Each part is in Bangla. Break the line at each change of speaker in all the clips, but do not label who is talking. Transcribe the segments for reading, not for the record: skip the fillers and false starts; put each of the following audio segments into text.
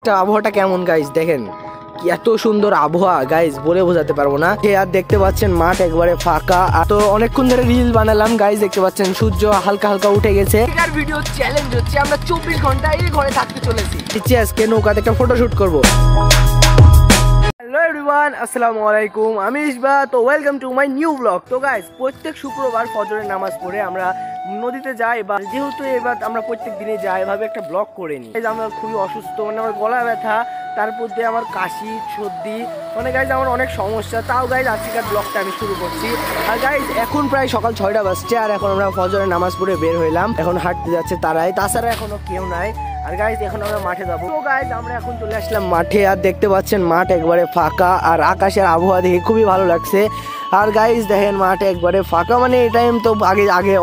আবহাওয়াটা কেমন গাইজ দেখেন কি এত সুন্দর আবহাওয়া গাইজ বলে বোঝাতে পারবো না। আর দেখতে পাচ্ছেন মাঠ একবারে ফাঁকা। তো অনেকক্ষণ ধরে রিল বানালাম গাইজ, দেখতে পাচ্ছেন সূর্য হালকা হালকা উঠে গেছে। ভিডিও চ্যালেঞ্জ হচ্ছে আমরা 24 ঘন্টা এই ঘরে থাকতে চলেছি। আজকে নৌকাতে একটা ফটোশুট করবো। হ্যালো এভরিওয়ান, আসসালামু আলাইকুম, আমি ইসবা। তো welcome to my new blog. তো গাইজ প্রত্যেক শুক্রবার ফজরের নামাজ পড়ে আমরা নদীতে যাই, বা যেহেতু এবার আমরা প্রত্যেক দিনে যাই এভাবে একটা ব্লগ করে নিই। আমরা খুবই অসুস্থ, মানে আমার গলা ব্যথা, তারপর দিয়ে আমার কাশি সর্দি, মানে গাইজ আমার অনেক সমস্যা। তাও গাইজ আজকের ব্লগটা আমি শুরু করছি। আর গাইজ এখন প্রায় সকাল 6টা বাজছে, আর এখন আমরা ফজরের নামাজ পড়ে বের হইলাম। এখন হাঁটতে যাচ্ছে তারাই, তাছাড়া এখনো কেউ নাই। আর গাইজ এখন আমরা মাঠে যাবো। তো গাইজ আমরা এখন চলে আসলাম মাঠে, আর দেখতে পাচ্ছেন মাঠ একবারে ফাঁকা, আর আকাশের আবহাওয়া দেখে খুবই ভালো লাগছে। আর গাইজ দেখেন মাঠে একবারে ফাঁকা, মানে এই টাইম তো আগে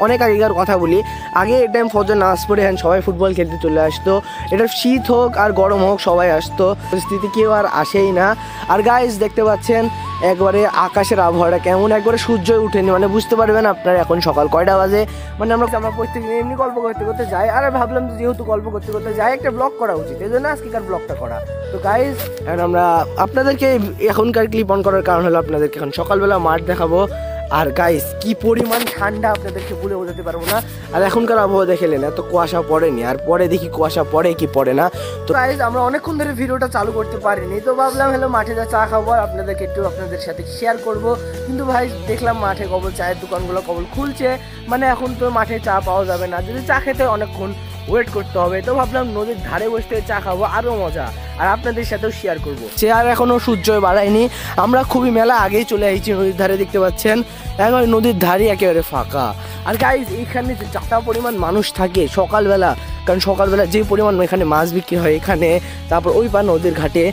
অনেক আগেকার কথা বলি, আগে এই টাইম ফজর নামাজ পড়ে সবাই ফুটবল খেলতে চলে আসতো। এটা শীত হোক আর গরম হোক সবাই আসতো, পরিস্থিতি কেউ আর আসেই না। আর গাইজ দেখতে পাচ্ছেন একবারে আকাশের আবহাওয়াটা কেমন, একবারে সূর্যই উঠেনি, মানে বুঝতে পারবেন আপনারা এখন সকাল কয়টা বাজে। মানে আমরা প্রত্যেকদিন এমনি গল্প করতে করতে যাই, আর ভাবলাম যেহেতু গল্প করতে করতে যাই একটা ব্লগ করা উচিত, এই জন্য আজকের ব্লগটা করা। তো গাইজ এখন আমরা আপনাদেরকে এখনকার ক্লিপ অন করার কারণ হলো আপনাদেরকে এখন সকালবেলা মাঠ দেখাবো। আর গাইজ কি পরিমাণ ঠান্ডা আপনাদেরকে বলে বোঝাতে পারবো না। আর এখনকার আবহাওয়া দেখলেন এত কুয়াশা পড়েনি, আর পরে দেখি কুয়াশা পড়ে কি পড়ে না। তো গাইজ আমরা অনেকক্ষণ ধরে ভিডিওটা চালু করতে পারিনি, তো ভাবলাম হলো মাঠে যা চা খাবো আর আপনাদেরকে একটু আপনাদের সাথে শেয়ার করব। কিন্তু ভাই দেখলাম মাঠে কেবল চায়ের দোকানগুলো কেবল খুলছে, মানে এখন তো মাঠে চা পাওয়া যাবে না, যদি চা খেতে অনেকক্ষণ ওয়েট করতে হবে। তো ভাবলাম নদীর ধারে বসতে চা খাবো, আরও মজা, আর আপনাদের সাথেও শেয়ার করবো। চেয়ার এখনও সূর্যই বাড়ায়নি, আমরা খুবই মেলা আগেই চলে আসছি নদীর ধারে। দেখতে পাচ্ছেন এখন নদীর ধারে একেবারে ফাঁকা। আর গাইজ এইখানে যে যত পরিমাণ মানুষ থাকে সকালবেলা, কারণ সকালবেলা যে পরিমাণ এখানে মাছ বিক্রি হয় এখানে, তারপর ওই পার নদীর ঘাটে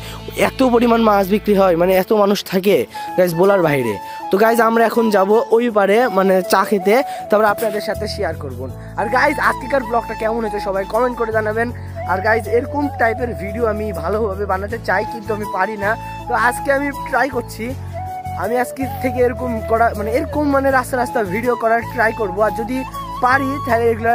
এত পরিমাণ মাছ বিক্রি হয়, মানে এত মানুষ থাকে গাইজ বলার বাইরে। তো গাইজ আমরা এখন যাব ওই পারে, মানে চা খেতে, তারপর আপনাদের সাথে শেয়ার করব। আর গাইজ আজকের ব্লগটা কেমন হয়েছে সবাই কমেন্ট করে জানাবেন। আর গাইজ এরকম টাইপের ভিডিও আমি ভালোভাবে বানাতে চাই, কিন্তু আমি পারি না। তো আজকে আমি ট্রাই করছি, আমি আজকে থেকে এরকম করা, মানে রাস্তা রাস্তা ভিডিও করার ট্রাই করব। আর যদি পারি তাহলে এগুলো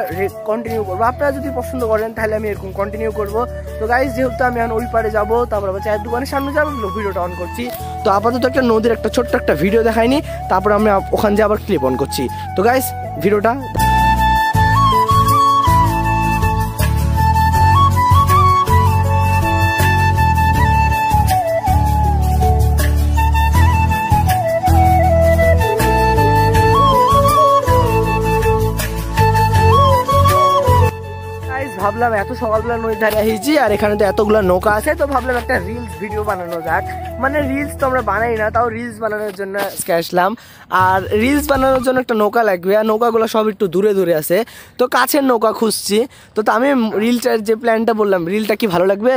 কন্টিনিউ করবো। আপনারা যদি পছন্দ করেন তাহলে আমি এরকম কন্টিনিউ করবো। তো গাইজ যেহেতু আমি এখন ওই পারে যাবো, তারপর আবার চায়ের দোকানের সামনে যাবো, ভিডিওটা অন করছি। তো আপাতত একটা নদীর একটা ছোট্ট একটা ভিডিও দেখাইনি, তারপর আমি ওখান দিয়ে আবার ক্লিপ অন করছি। তো গাইজ ভিডিওটা ভাবলাম এত সকালবেলা নদীর ধারে এসেছি, আর এখানে তো এতগুলো নৌকা আছে, তো ভাবলাম একটা রিলস ভিডিও বানানো যাক। মানে রিলস তো আমরা বানাই না, তাও রিলস বানানোর জন্য আজকে আসলাম। আর রিলস বানানোর জন্য একটা নৌকা লাগবে, আর নৌকাগুলো সব একটু দূরে দূরে আছে, তো কাছের নৌকা খুঁজছি। তো আমি রিলটার যে প্ল্যানটা বললাম, রিলটা কি ভালো লাগবে?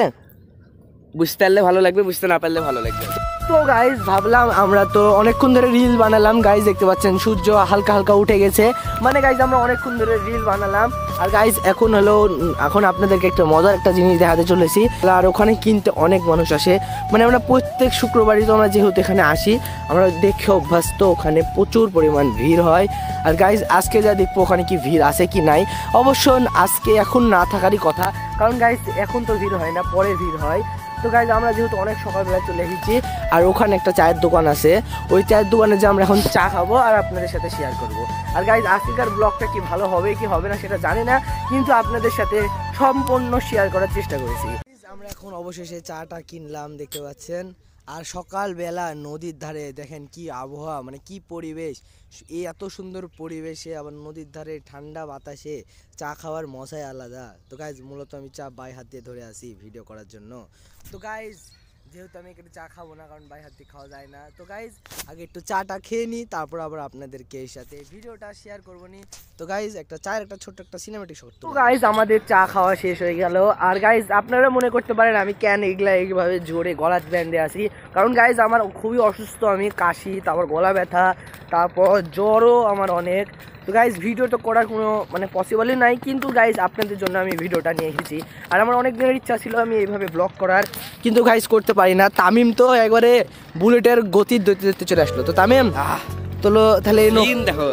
বুঝতে পারলে ভালো লাগবে, বুঝতে না পারলে ভালো লাগবে। তো গাইজ ভাবলাম আমরা তো অনেকক্ষণ ধরে রিল বানালাম, গাইজ দেখতে পাচ্ছেন সূর্য হালকা হালকা উঠে গেছে, মানে গাইজ আমরা অনেকক্ষণ ধরে রিল বানালাম। আর গাইজ এখন আপনাদেরকে একটা মজার একটা জিনিস দেখাতে চলেছি। আর ওখানে কিনতে অনেক মানুষ আসে, মানে আমরা প্রত্যেক শুক্রবারই তো আমরা যেহেতু এখানে আসি, আমরা দেখে অভ্যস্ত, ওখানে প্রচুর পরিমাণ ভিড় হয়। আর গাইজ আজকে যা দেখবো ওখানে কি ভিড় আছে কি নাই, অবশ্য আজকে এখন না থাকারই কথা, কারণ গাইজ এখন তো ভিড় হয় না, পরে ভিড় হয়। তো গাইজ আমরা যেহেতু অনেক সকালবেলা চলে এসেছি, আর ওখানে একটা চায়ের দোকান আছে, ওই চায়ের দোকানে যে আমরা এখন চা খাবো আর আপনাদের সাথে শেয়ার করব। আর গাইজ আজকের ব্লগটা কি ভালো হবে কি হবে না সেটা জানি না, কিন্তু আপনাদের সাথে সম্পূর্ণ শেয়ার করার চেষ্টা করেছি। আমরা এখন অবশেষে চাটা কিনলাম, দেখতে পাচ্ছেন। আর সকালবেলা নদীর ধারে দেখেন কি আবহাওয়া, মানে কি পরিবেশ, এই এত সুন্দর পরিবেশে আবার নদীর ধারে ঠান্ডা বাতাসে চা খাওয়ার মজাই আলাদা। তো গাইজ মূলত আমি চা বাই হাত দিয়ে ধরে আসি ভিডিও করার জন্য। তো গাইজ যেহেতু আমি এখানে চা খাবো না, কারণ বাই হাত দিয়ে খাওয়া যায় না, তো গাইজ আগে একটু চাটা খেয়ে নিই, তারপর আবার আপনাদেরকে এই সাথে ভিডিওটা শেয়ার করবো নি। তো গাইজ একটা চায়ের একটা ছোট্ট একটা সিনেমেটিক শট। তো গাইজ আমাদের চা খাওয়া শেষ হয়ে গেল। আর গাইজ আপনারা মনে করতে পারেন আমি কেন এইভাবে জোরে গলা ব্যান্ডে আসি, কারণ গাইজ আমার খুবই অসুস্থ, আমি কাশি, তারপর গলা ব্যথা, তারপর জ্বরও আমার অনেক। তো গাইজ ভিডিও তো করার কোনো পসিবলই নাই, কিন্তু গাইজ আপনাদের জন্য আমি ভিডিওটা নিয়ে এসেছি। আর আমার অনেক দিনের ইচ্ছা ছিল আমি এইভাবে ব্লগ করার, কিন্তু গাইজ করতে পারি না। তামিম তো একবারে বুলেটের গতির দৈতে চলে আসলো। তো তামিম তাহলে দেখো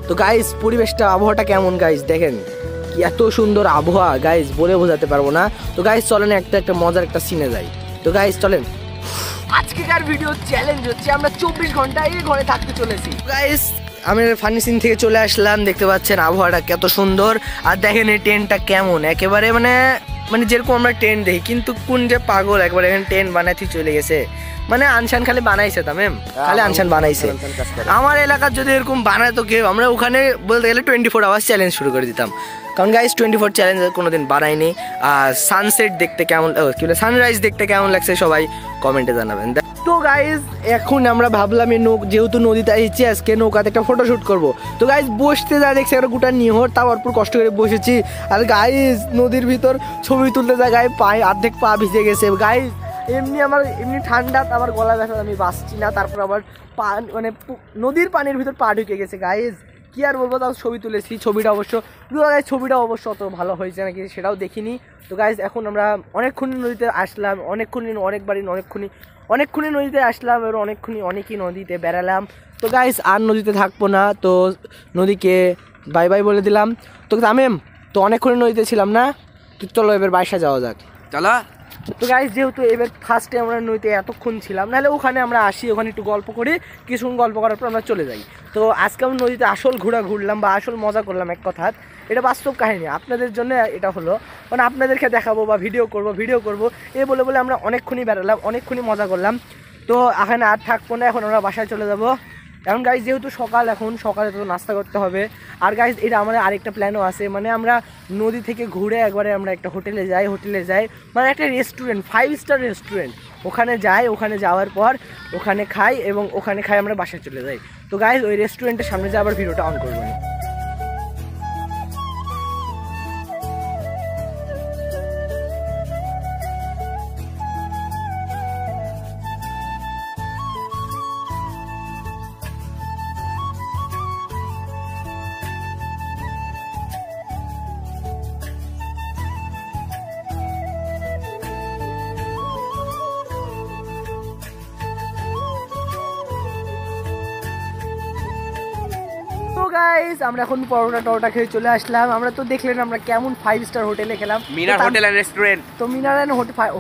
তো গাইজ পরিবেশটা আবহাওয়াটা কেমন গাইজ দেখেন কি এত সুন্দর আবহাওয়া গাইজ, বলে বোঝাতে পারবো না। তো গাইজ চলেন একটা মজার একটা সিনে যাই। তো গাইজ চলেন, আজকেকার ভিডিও চ্যালেঞ্জ হচ্ছে আমরা 24 ঘন্টা এই ঘরে থাকতে চলেছি। গাইজ আমি ফানি সিন থেকে চলে আসলাম, দেখতে পাচ্ছেন আবহাওয়াটা কত সুন্দর। আর দেখেন এই টেন্টটা কেমন, একেবারে মানে যেরকম আমরা টেন্ট দেখি, কিন্তু কোন যে পাগল একবার এখানে টেন্ট বানাইতে চলে গেছে। মানে আনসান খালি বানাইছে, তামেম খালি আনসান বানাইছে। আমার এলাকার যদি এরকম বানাতো কেউ, আমরা ওখানে বলতে গেলে 24 আওয়ার্স চ্যালেঞ্জ শুরু করে দিতাম। কারণ গাইজ 24 চ্যালেঞ্জ কোনোদিন বানাইনি। আর সানসেট দেখতে কেমন, কি বলে সানরাইজ দেখতে কেমন লাগছে সবাই কমেন্টে জানাবেন। তো গাইজ এখন আমরা ভাবলাম যেহেতু নদীতে এসেছি, আজকে নৌকাতে একটা ফটোশ্যুট করবো। তো গাইজ বসতে যা দেখছি একটা গোটা নিহর, তাও অল্প কষ্ট করে বসেছি। আর গাইজ নদীর ভিতর ছবি তুলতে যা গায়ে পায়ে অর্ধেক পা ভিজে গেছে। গাইজ এমনি ঠান্ডা, আমার গলা ব্যথা, আমি বাঁচছি না। তারপর আবার মানে নদীর পানির ভিতর পা ঢুকে গেছে। গাইজ কি আর বলবো, তাও ছবি তুলেছি। ছবিটা অবশ্য অত ভালো হয়েছে নাকি সেটাও দেখিনি। তো গাইজ এখন আমরা অনেকক্ষণ নদীতে আসলাম, অনেকক্ষণই নদীতে আসলাম, এবার অনেকই নদীতে বেড়ালাম। তো গাইজ আর নদীতে থাকবো না, তো নদীকে বাই বাই বলে দিলাম। তো তামিম, তো অনেকক্ষণই নদীতে ছিলাম না, তো চলো এবার বাসা যাওয়া যাক, চলো। তো গাইজ যেহেতু এবার ফার্স্টে আমরা নদীতে এতক্ষণ ছিলাম, নাহলে ওখানে আমরা আসি, ওখানে একটু গল্প করি, কিছুক্ষণ গল্প করার পর আমরা চলে যাই। তো আজকে আমরা নদীতে আসল ঘুরলাম বা আসল মজা করলাম, এক কথা এটা বাস্তব কাহিনী আপনাদের জন্য। এটা হলো মানে আপনাদেরকে দেখাবো বা ভিডিও করব এ বলে আমরা অনেকক্ষণই বেড়ালাম, অনেকক্ষণই মজা করলাম। তো এখানে আর থাকবো না, এখন আমরা বাসায় চলে যাব। এখন গাইজ যেহেতু সকালে তো নাস্তা করতে হবে। আর গাইজ এটা আমাদের আরেকটা প্ল্যানও আছে, মানে আমরা নদী থেকে ঘুরে একবারে আমরা একটা হোটেলে যাই, মানে একটা রেস্টুরেন্ট, 5 স্টার রেস্টুরেন্ট, ওখানে যাওয়ার পর ওখানে খাই এবং ওখানে খাই আমরা বাসায় চলে যাই। তো গাইজ ওই রেস্টুরেন্টের সামনে যে আবার ভিডিওটা অন করবো। গাইস আমরা এখন পরোটা খেয়ে চলে আসলাম। আমরা তো দেখলেন আমরা কেমন 5 স্টার হোটেলে খেলাম, মিনার হোটেল এন্ড রেস্টুরেন্ট। তো Minar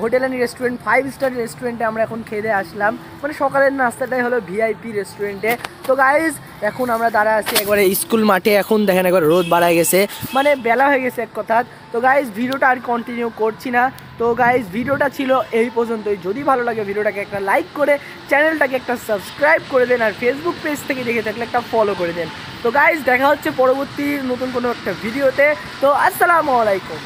hotel and restaurant 5 star রেস্টুরেন্টে আমরা এখন খেয়ে আসলাম। মানে সকালের নাস্তাটাই হলো ভিআইপি রেস্টুরেন্টে। তো গাইস এখন আমরা দাঁড়ায় আছি একবারে স্কুল মাঠে। এখন দেখেন একবার রোদ বাড়ায় গেছে, মানে বেলা হয়ে গেছে এক কথা। তো গাইস ভিডিওটা আর কন্টিনিউ করছি না। তো গাইস ভিডিওটা ছিল এই পর্যন্তই। যদি ভালো লাগে ভিডিওটাকে একটা লাইক করে চ্যানেলটাকে একটা সাবস্ক্রাইব করে দেন, আর ফেসবুক পেজ থেকে দেখে থাকলে একটা ফলো করে দেন। তো গাইস দেখা হচ্ছে পরবর্তী নতুন কোনো একটা ভিডিওতে। তো আসসালামু আলাইকুম।